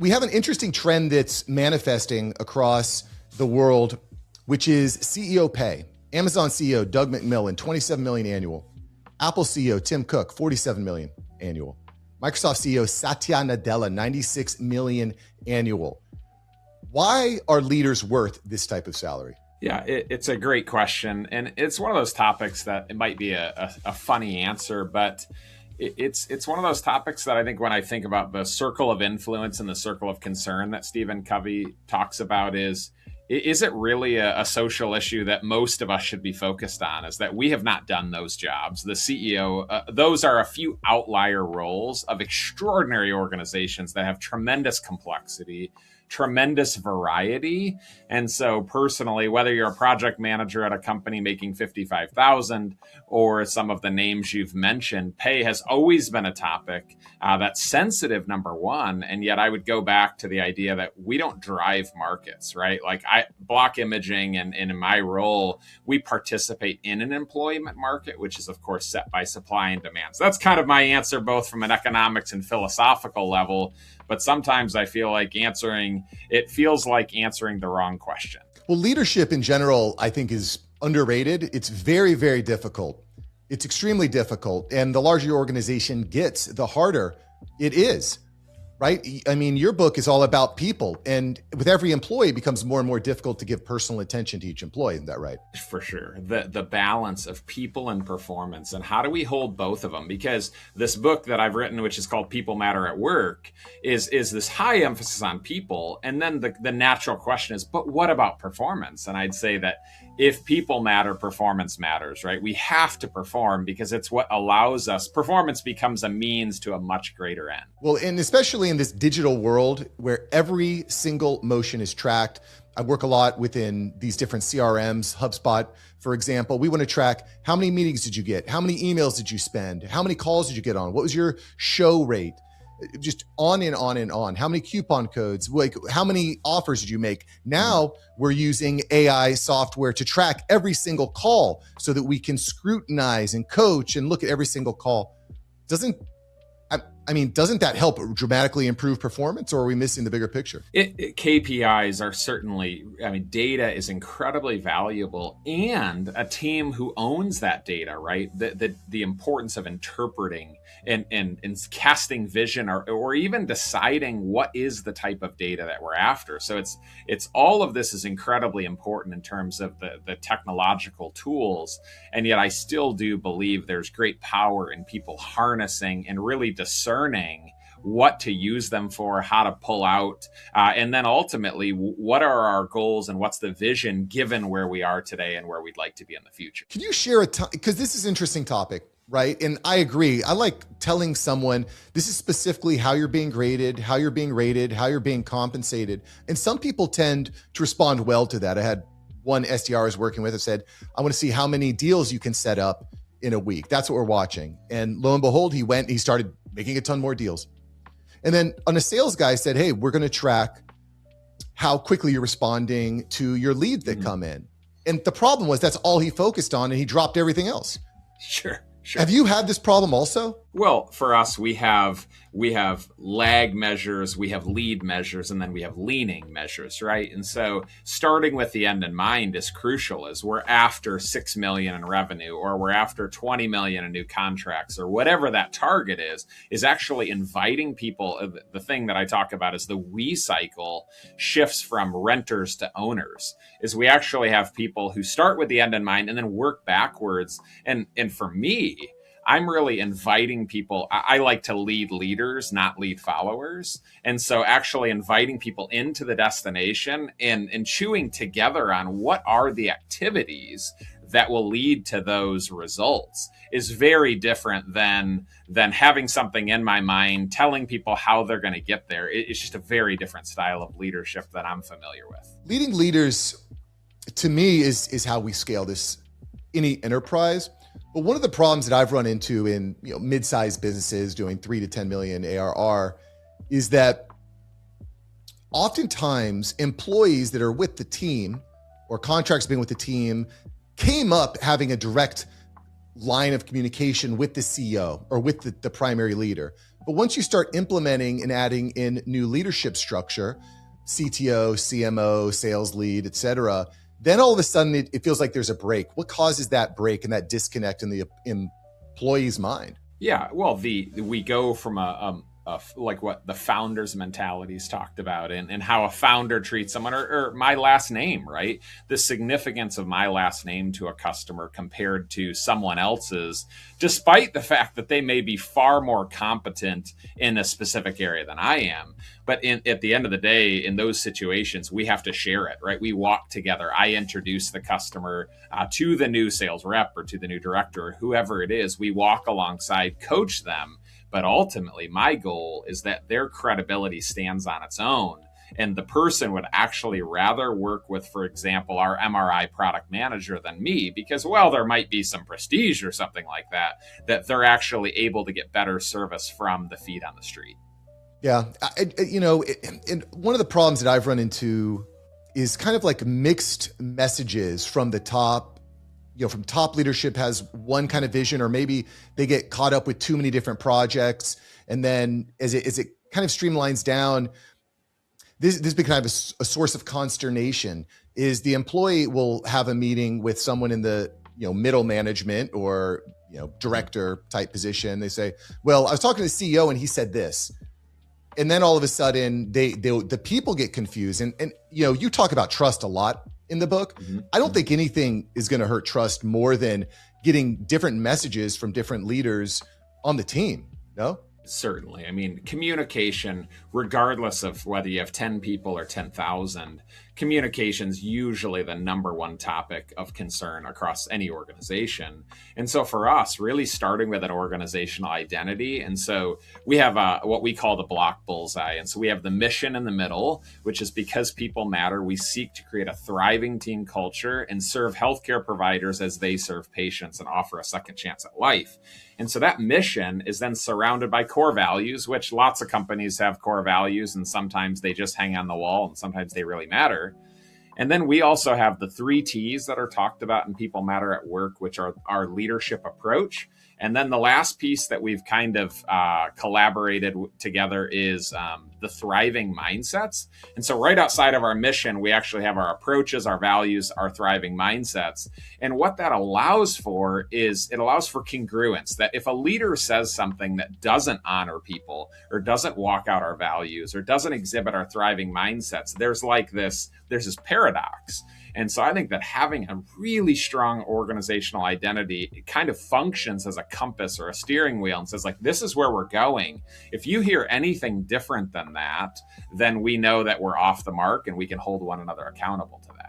we have an interesting trend that's manifesting across the world, which is CEO pay. Amazon CEO Doug McMillon, 27 million annual. Apple CEO Tim Cook, 47 million annual. Microsoft CEO Satya Nadella, 96 million annual. Why are leaders worth this type of salary? Yeah, it's a great question. And it's one of those topics that it might be a funny answer, but it's one of those topics that I think when I think about the circle of influence and the circle of concern that Stephen Covey talks about is it really a social issue that most of us should be focused on, is that we have not done those jobs. The CEO, those are a few outlier roles of extraordinary organizations that have tremendous complexity, tremendous variety. And so personally, whether you're a project manager at a company making 55,000 or some of the names you've mentioned, pay has always been a topic that's sensitive, number one. And yet I would go back to the idea that we don't drive markets, right? Like Block Imaging and in my role, we participate in an employment market, which is of course set by supply and demand. So that's kind of my answer, both from an economics and philosophical level. But sometimes I feel like it feels like answering the wrong question. Well, leadership in general, I think, is underrated. It's very, very difficult. It's extremely difficult. And the larger your organization gets, the harder it is, right? I mean, your book is all about people. And with every employee, it becomes more and more difficult to give personal attention to each employee. Isn't that right? For sure. The balance of people and performance, and how do we hold both of them? Because this book that I've written, which is called People Matter at Work, is this high emphasis on people. And then the natural question is, but what about performance? And I'd say that if people matter, performance matters, right? We have to perform because it's what allows us. Performance becomes a means to a much greater end. Well, and especially in this digital world where every single motion is tracked. I work a lot within these different CRMs, HubSpot, for example. We want to track how many meetings did you get? How many emails did you spend? How many calls did you get on? What was your show rate? Just on and on and on. How many coupon codes? Like, how many offers did you make? Now we're using AI software to track every single call so that we can scrutinize and coach and look at every single call. Doesn't that help dramatically improve performance, or are we missing the bigger picture? KPIs are certainly, data is incredibly valuable, and a team who owns that data, right? The importance of interpreting and casting vision or even deciding what is the type of data that we're after. So it's all of this is incredibly important in terms of the technological tools. And yet I still do believe there's great power in people harnessing and really discerning what to use them for, how to pull out, and then ultimately, what are our goals and what's the vision given where we are today and where we'd like to be in the future? Can you share because this is an interesting topic, right? And I agree. I like telling someone this is specifically how you're being graded, how you're being rated, how you're being compensated. And some people tend to respond well to that. I had one SDR I was working with that said, I want to see how many deals you can set up in a week. That's what we're watching. And lo and behold, he started making a ton more deals. And then a sales guy said, hey, we're going to track how quickly you're responding to your leads that come in. And the problem was that's all he focused on, and he dropped everything else. Sure. Have you had this problem also? Well, for us, we have lag measures, we have lead measures, and then we have leaning measures, right? And so starting with the end in mind is crucial, as we're after 6 million in revenue, or we're after 20 million in new contracts, or whatever that target is actually inviting people. The thing that I talk about is the we cycle shifts from renters to owners, is we actually have people who start with the end in mind and then work backwards. And for me, I'm really inviting people. I like to lead leaders, not lead followers. And so actually inviting people into the destination and chewing together on what are the activities that will lead to those results is very different than having something in my mind, telling people how they're going to get there. It's just a very different style of leadership that I'm familiar with. Leading leaders, to me, is how we scale this any enterprise. But one of the problems that I've run into in mid-sized businesses doing 3 to 10 million ARR is that oftentimes employees that are with the team or contracts being with the team came up having a direct line of communication with the CEO or with the primary leader. But once you start implementing and adding in new leadership structure, CTO, CMO, sales lead, et cetera, then all of a sudden it feels like there's a break. What causes that break and that disconnect in the employee's mind? Yeah, well, we go from like what the founder's mentalities talked about, and how a founder treats someone, or my last name, right? The significance of my last name to a customer compared to someone else's, despite the fact that they may be far more competent in a specific area than I am. But at the end of the day, in those situations, we have to share it, right? We walk together. I introduce the customer to the new sales rep or to the new director, or whoever it is. We walk alongside, coach them. But ultimately, my goal is that their credibility stands on its own. And the person would actually rather work with, for example, our MRI product manager than me, because, well, there might be some prestige or something like that, that they're actually able to get better service from the feet on the street. Yeah. And one of the problems that I've run into is kind of like mixed messages from the top. From top leadership has one kind of vision, or maybe they get caught up with too many different projects. And then as it kind of streamlines down, this becomes kind of a source of consternation. Is the employee will have a meeting with someone in the middle management or director type position. They say, well, I was talking to the CEO and he said this. And then all of a sudden the people get confused. And you talk about trust a lot in the book. Mm-hmm. I don't think anything is going to hurt trust more than getting different messages from different leaders on the team. No? Certainly. I mean, communication, regardless of whether you have 10 people or 10,000, communication's usually the number one topic of concern across any organization. And so for us, really starting with an organizational identity. And so we have what we call the block bullseye. And so we have the mission in the middle, which is because people matter. We seek to create a thriving team culture and serve healthcare providers as they serve patients and offer a second chance at life. And so that mission is then surrounded by core values, which lots of companies have core values, and sometimes they just hang on the wall and sometimes they really matter. And then we also have the 3 T's that are talked about in People Matter at Work, which are our leadership approach. And then the last piece that we've kind of collaborated together is the thriving mindsets. And so right outside of our mission, we actually have our approaches, our values, our thriving mindsets. And what that allows for is it allows for congruence, that if a leader says something that doesn't honor people or doesn't walk out our values or doesn't exhibit our thriving mindsets, there's this paradox. And so I think that having a really strong organizational identity, it kind of functions as a compass or a steering wheel and says, like, this is where we're going. If you hear anything different than that, then we know that we're off the mark and we can hold one another accountable to that.